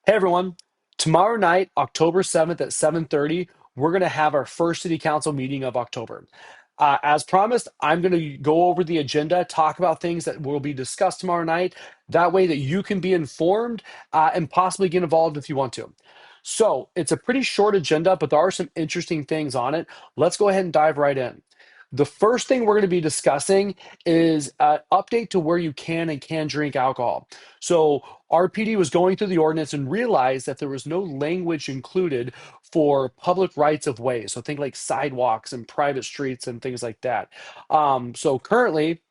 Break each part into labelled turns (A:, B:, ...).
A: Hey everyone. Tomorrow night, October 7th at 7:30, we're going to have our first city council meeting of October. As promised, I'm going to go over the agenda, talk about things that will be discussed tomorrow night. That way that you can be informed and possibly get involved if you want to. So it's a pretty short agenda, but there are some interesting things on it. Let's go ahead and dive right in. The first thing we're going to be discussing is an update to where you can and can drink alcohol. So RPD was going through the ordinance and realized that there was no language included for public rights of way. So think like sidewalks and private streets and things like that. So currently,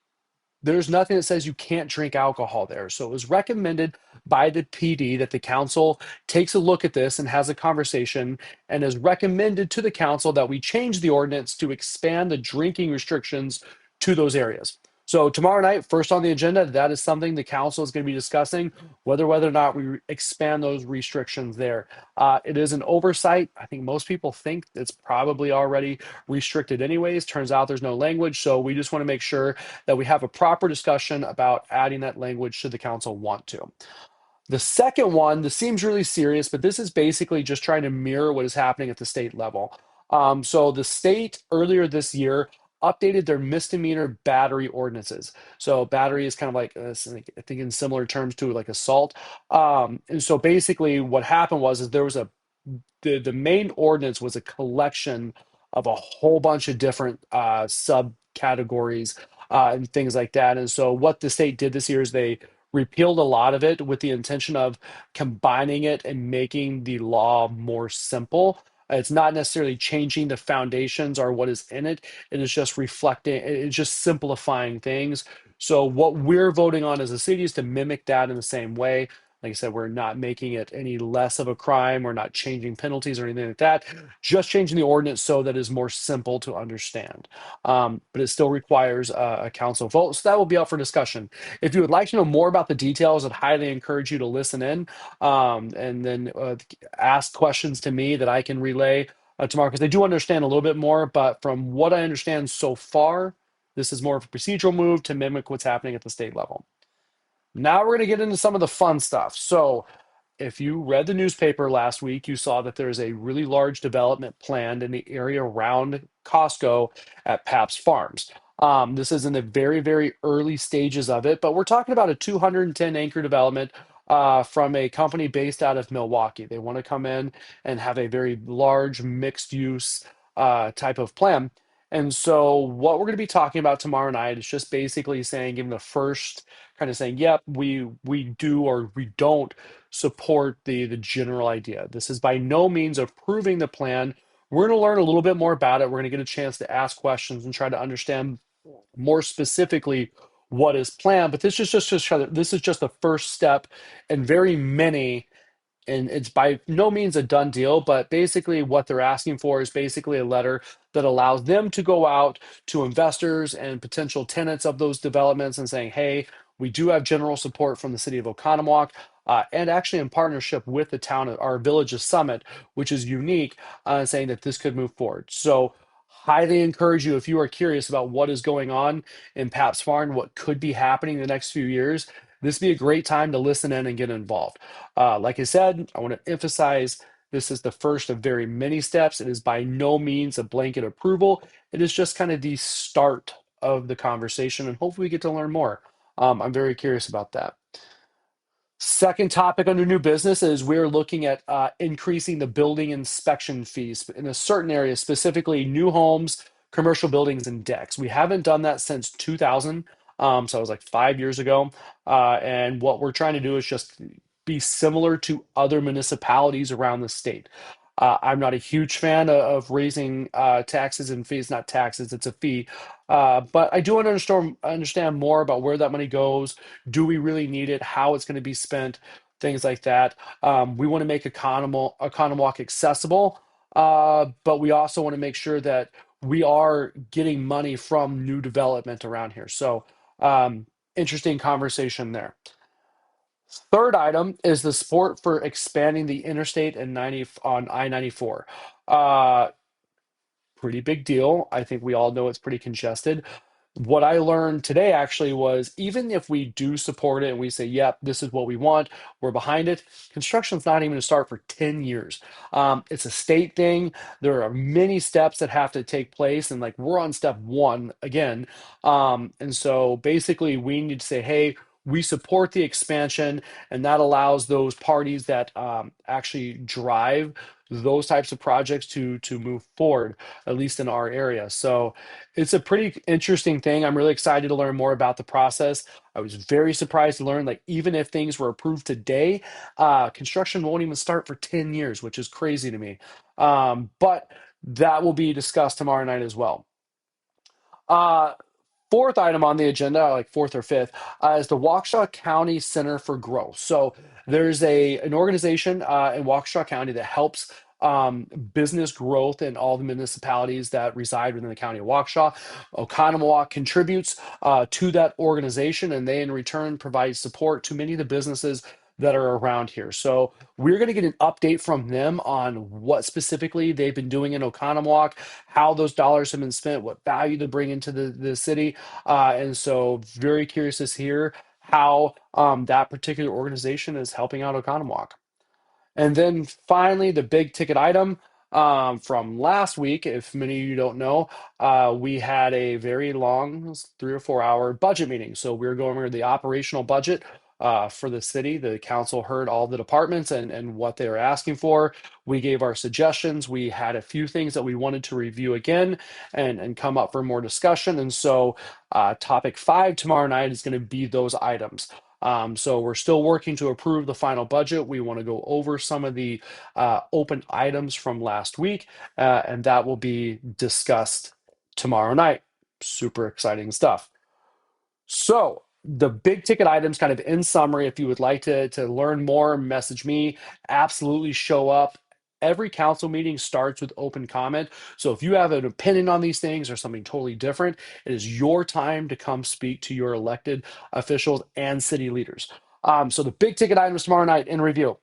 A: there's nothing that says you can't drink alcohol there. So it was recommended by the PD that the council takes a look at this and has a conversation and has recommended to the council that we change the ordinance to expand the drinking restrictions to those areas. So tomorrow night, first on the agenda, that is something the council is going to be discussing, whether or not we expand those restrictions there. It is an oversight. I think most people think it's probably already restricted anyways. Turns out there's no language. So we just want to make sure that we have a proper discussion about adding that language should the council want to. The second one, this seems really serious, but this is basically just trying to mirror what is happening at the state level. So the state earlier this year updated their misdemeanor battery ordinances. So battery is kind of like I think in similar terms to like assault. And so basically, what happened was is there was a the main ordinance was a collection of a whole bunch of different subcategories and things like that. And so what the state did this year is they repealed a lot of it with the intention of combining it and making the law more simple. It's not necessarily changing the foundations or what is in it. It is just reflecting, it's just simplifying things. So what we're voting on as a city is to mimic that in the same way. Like I said, we're not making it any less of a crime. We're not changing penalties or anything like that. Just changing the ordinance so that it's more simple to understand. But it still requires a council vote. So that will be up for discussion. If you would like to know more about the details, I'd highly encourage you to listen in and then ask questions to me that I can relay tomorrow because I do understand a little bit more. But from what I understand so far, this is more of a procedural move to mimic what's happening at the state level. Now we're going to get into some of the fun stuff. So, if you read the newspaper last week, you saw that there's a really large development planned in the area around Costco at Paps Farms. This is in the very, very early stages of it, but we're talking about a 210 acre development from a company based out of Milwaukee. They want to come in and have a very large mixed use type of plan. And so, what we're going to be talking about tomorrow night is just basically saying, giving the first kind of saying, yep, we do or we don't support the general idea. This is by no means approving the plan. We're going to learn a little bit more about it. We're going to get a chance to ask questions and try to understand more specifically what is planned. But this is just the first step in very many, and it's by no means a done deal, but basically what they're asking for is basically a letter that allows them to go out to investors and potential tenants of those developments and saying, hey, we do have general support from the city of Oconomowoc. And actually, in partnership with the town, our village's summit, which is unique, saying that this could move forward. So, highly encourage you if you are curious about what is going on in Paps Farm, what could be happening in the next few years. This would be a great time to listen in and get involved. Like I said, I want to emphasize this is the first of very many steps. It is by no means a blanket approval. It is just kind of the start of the conversation, and hopefully we get to learn more. I'm very curious about that. Second topic under new business is we're looking at increasing the building inspection fees in a certain area, specifically new homes, commercial buildings, and decks. We haven't done that since 2000, so it was like 5 years ago. And what we're trying to do is just be similar to other municipalities around the state. I'm not a huge fan of raising taxes and fees, not taxes, it's a fee. But I do understand more about where that money goes. Do we really need it? How it's going to be spent? Things like that. We want to make Economwalk accessible, but we also want to make sure that we are getting money from new development around here. So, interesting conversation there. Third item is the support for expanding the interstate and 90 on I-94. Uh, Pretty big deal. I think we all know it's pretty congested. What I learned today actually was even if we do support it and we say, yep, this is what we want, we're behind it, construction's not even going to start for 10 years. It's a state thing. There are many steps that have to take place. And like we're on step one again. And so basically, we need to say, hey, we support the expansion, and that allows those parties that actually drive those types of projects to move forward, at least in our area. So it's a pretty interesting thing. I'm really excited to learn more about the process. I was very surprised to learn, like, even if things were approved today, construction won't even start for 10 years, which is crazy to me. But that will be discussed tomorrow night as well. Uh, Fourth item on the agenda, like fourth or fifth, is the Waukesha County Center for Growth. So there's an organization in Waukesha County that helps business growth in all the municipalities that reside within the county of Waukesha. Oconomowoc contributes to that organization, and they in return provide support to many of the businesses that are around here. So we're going to get an update from them on what specifically they've been doing in Oconomowoc, how those dollars have been spent, what value to bring into the city. And so, very curious to hear how that particular organization is helping out Oconomowoc. And then finally, the big ticket item from last week, if many of you don't know, we had a very long, it was 3 or 4 hour budget meeting. So we were going over the operational budget for the city. The council heard all the departments and what they were asking for. We gave our suggestions. We had a few things that we wanted to review again and come up for more discussion. And so topic 5 tomorrow night is going to be those items. So we're still working to approve the final budget. We want to go over some of the open items from last week, and that will be discussed tomorrow night. Super exciting stuff. So the big ticket items, kind of in summary, if you would like to learn more, message me. Absolutely show up. Every council meeting starts with open comment. So if you have an opinion on these things or something totally different, it is your time to come speak to your elected officials and city leaders. So the big ticket items tomorrow night in review.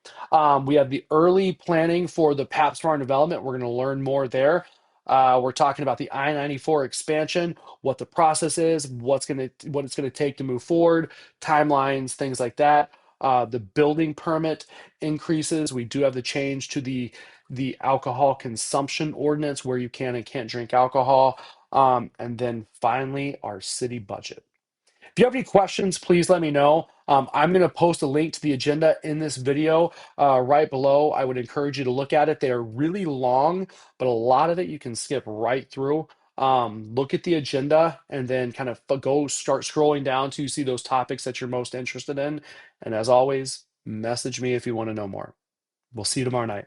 A: We have the early planning for the Paps Farm development. We're going to learn more there. We're talking about the I-94 expansion, what the process is, what it's gonna take to move forward, timelines, things like that. The building permit increases. We do have the change to the alcohol consumption ordinance where you can and can't drink alcohol. And then finally, our city budget. If you have any questions, please let me know. I'm going to post a link to the agenda in this video right below. I would encourage you to look at it. They are really long, but a lot of it you can skip right through. Look at the agenda and then kind of go start scrolling down to see those topics that you're most interested in. And as always, message me if you want to know more. We'll see you tomorrow night.